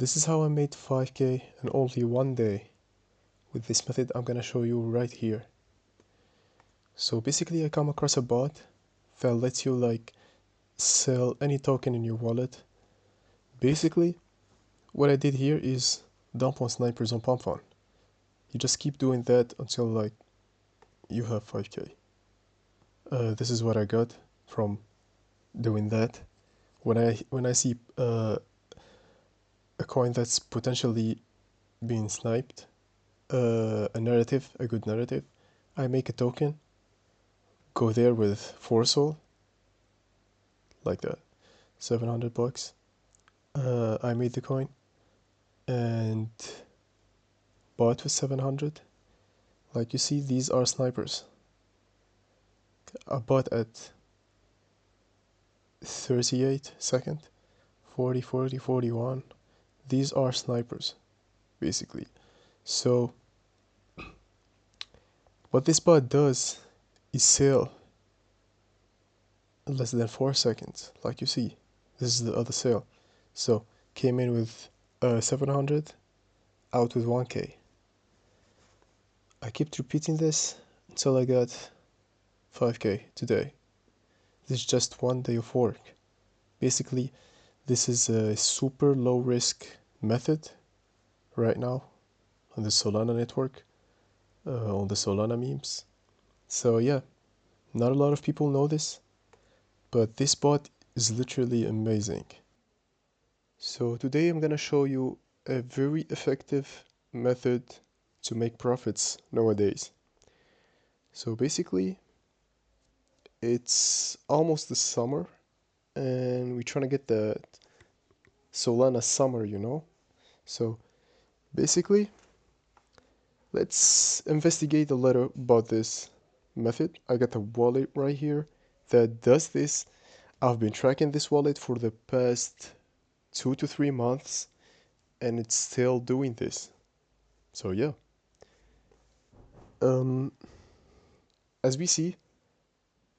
This is how I made 5k in only one day with this method I'm gonna show you right here. So basically I come across a bot that lets you like sell any token in your wallet. Basically what I did here is dump on snipers on pump fun. You just keep doing that until like you have 5k. This is what I got from doing that. When I see a coin that's potentially being sniped, a good narrative, I make a token, go there with 4 soul, like that, 700 bucks. I made the coin and bought with 700. Like you see, these are snipers. I bought at 38 second, 40, 40, 41. These are snipers, basically. So what this bot does is sell in less than 4 seconds. Like you see, this is the other sale. So came in with 700, out with 1k. I kept repeating this until I got 5k today. This is just one day of work. Basically, this is a super low risk method right now on the Solana network, on the Solana memes. So yeah, not a lot of people know this, but this bot is literally amazing. So today I'm gonna show you a very effective method to make profits nowadays. So basically, it's almost the summer and we're trying to get the Solana summer, you know? So basically, let's investigate a little about this method. I got a wallet right here that does this. I've been tracking this wallet for the past 2 to 3 months and it's still doing this. So yeah. As we see,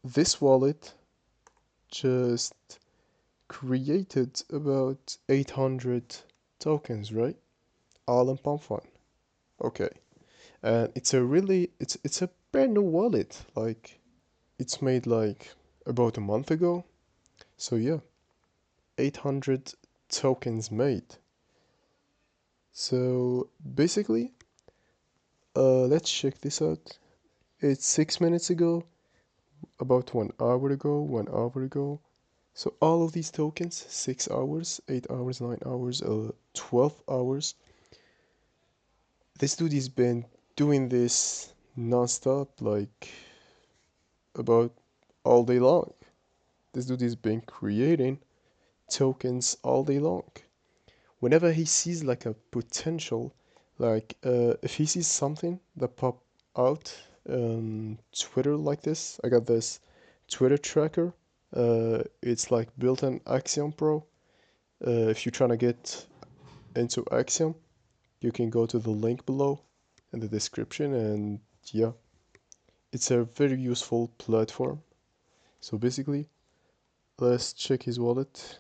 this wallet just created about 800 tokens, right? All in pump fun. Okay. And it's a brand new wallet. Like it's made like about a month ago. So yeah, 800 tokens made. So basically, let's check this out. It's 6 minutes ago, about 1 hour ago, 1 hour ago. So all of these tokens, 6 hours, 8 hours, 9 hours, 12 hours. This dude has been doing this non-stop, like about all day long. This dude has been creating tokens all day long. Whenever he sees like a potential, like if he sees something that pop out on Twitter like this, I got this Twitter tracker. It's like built in Axiom Pro. If you're trying to get into Axiom, you can go to the link below in the description, and yeah, it's a very useful platform. So basically, let's check his wallet.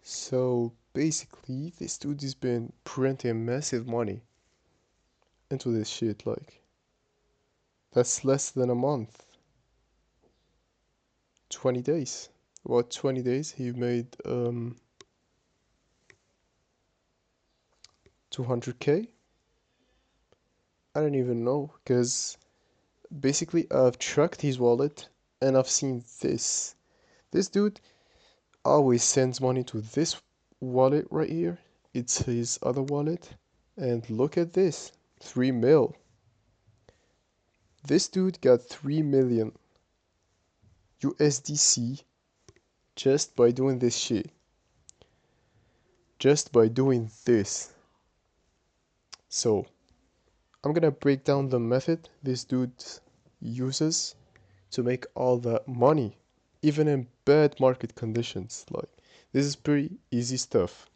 So basically, this dude has been printing massive money into this shit. Like, that's less than a month. 20 days. About 20 days, he made 200k. I don't even know, because basically I've tracked his wallet and I've seen this. This dude always sends money to this wallet right here. It's his other wallet. And look at this, 3 mil. This dude got 3 million USDC just by doing this shit. Just by doing this. So, I'm gonna break down the method this dude uses to make all that money, even in bad market conditions. Like, this is pretty easy stuff.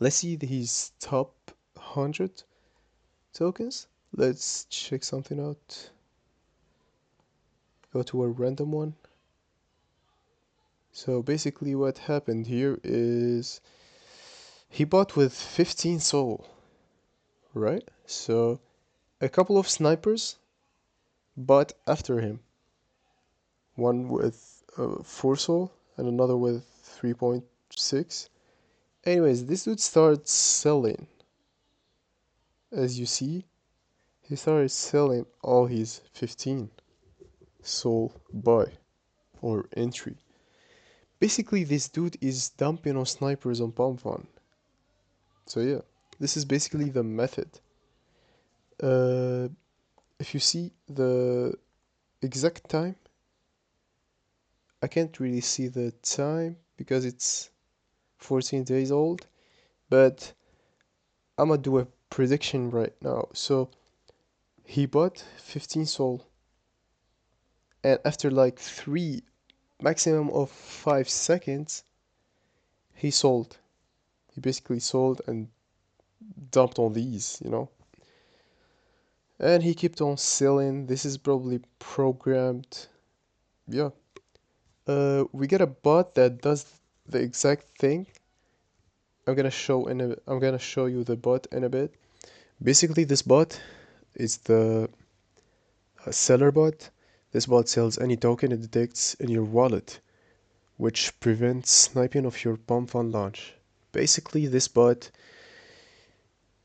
Let's see his top 100 tokens. Let's check something out. Go to a random one. So basically what happened here is he bought with 15 soul, right? So a couple of snipers bought after him. One with 4 soul and another with 3.6. Anyways, this dude starts selling. As you see, he started selling all his 15 soul buy or entry. Basically, this dude is dumping on snipers on PomFun. So yeah, this is basically the method. Uh, if you see the exact time, I can't really see the time because it's 14 days old, but I'm gonna do a prediction right now. So he bought 15 soul, and after like 3, maximum of 5 seconds, he sold. He basically sold and dumped on these. And he kept on selling. This is probably programmed. Yeah. We get a bot that does the exact thing. I'm gonna show you the bot in a bit. Basically, this bot is the seller bot. This bot sells any token it detects in your wallet, which prevents sniping of your pump fund launch. Basically, this bot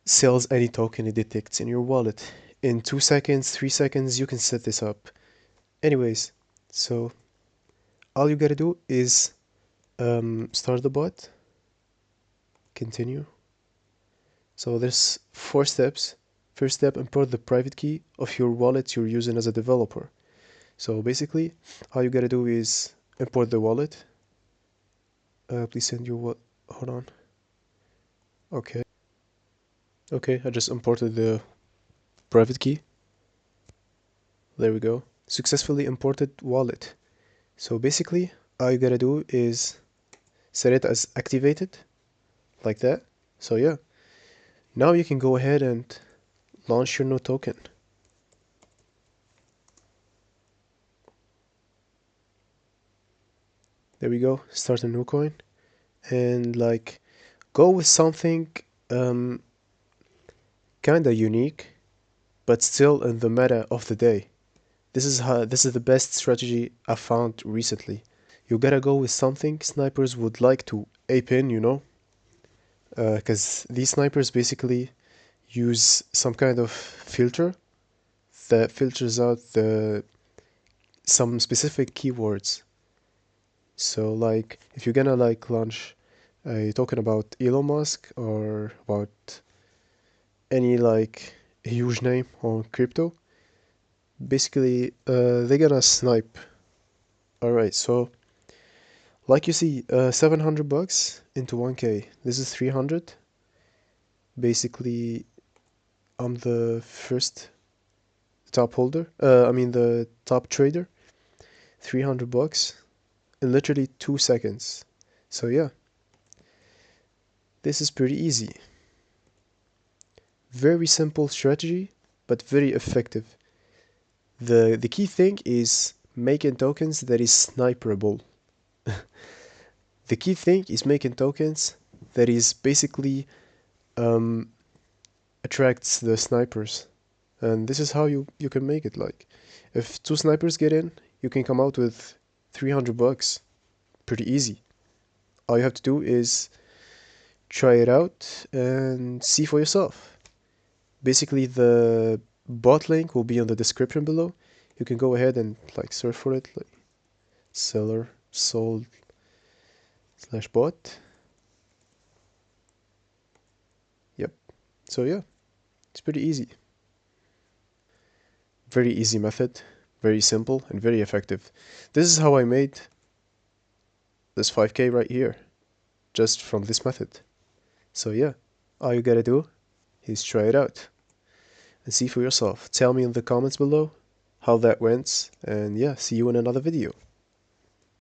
sells any token it detects in your wallet. In 2 seconds, 3 seconds, you can set this up. Anyways, so all you gotta do is start the bot, continue. So there's 4 steps. First step, import the private key of your wallet you're using as a developer. So basically, all you gotta do is import the wallet. Please send your what? Hold on. Okay. Okay, I just imported the private key. There we go. Successfully imported wallet. So basically, all you gotta do is set it as activated, like that. So yeah, now you can go ahead and launch your new token. There we go. Start a new coin, and like go with something um kinda unique, but still in the meta of the day. This is the best strategy I found recently. You gotta go with something snipers would like to ape in. Because these snipers basically use some kind of filter that filters out the some specific keywords. So like if you're gonna like launch a token about Elon Musk or about any like huge name on crypto, basically they're gonna snipe. Alright, so like you see, $700 into 1K. This is 300. Basically, I'm the first top holder. I mean the top trader. $300 in literally 2 seconds. So yeah, this is pretty easy. Very simple strategy, but very effective. The key thing is making tokens that is sniperable. The key thing is making tokens that is basically um, attracts the snipers. And this is how you can make it. Like, if 2 snipers get in, you can come out with $300. Pretty easy. All you have to do is try it out and see for yourself. Basically, the bot link will be in the description below. You can go ahead and like search for it, like seller sold slash bot. Yep. So yeah, it's pretty easy. Very easy method, very simple and very effective. This is how I made this 5K right here, just from this method. So yeah, all you gotta do is try it out and see for yourself. Tell me in the comments below how that went, and yeah, see you in another video.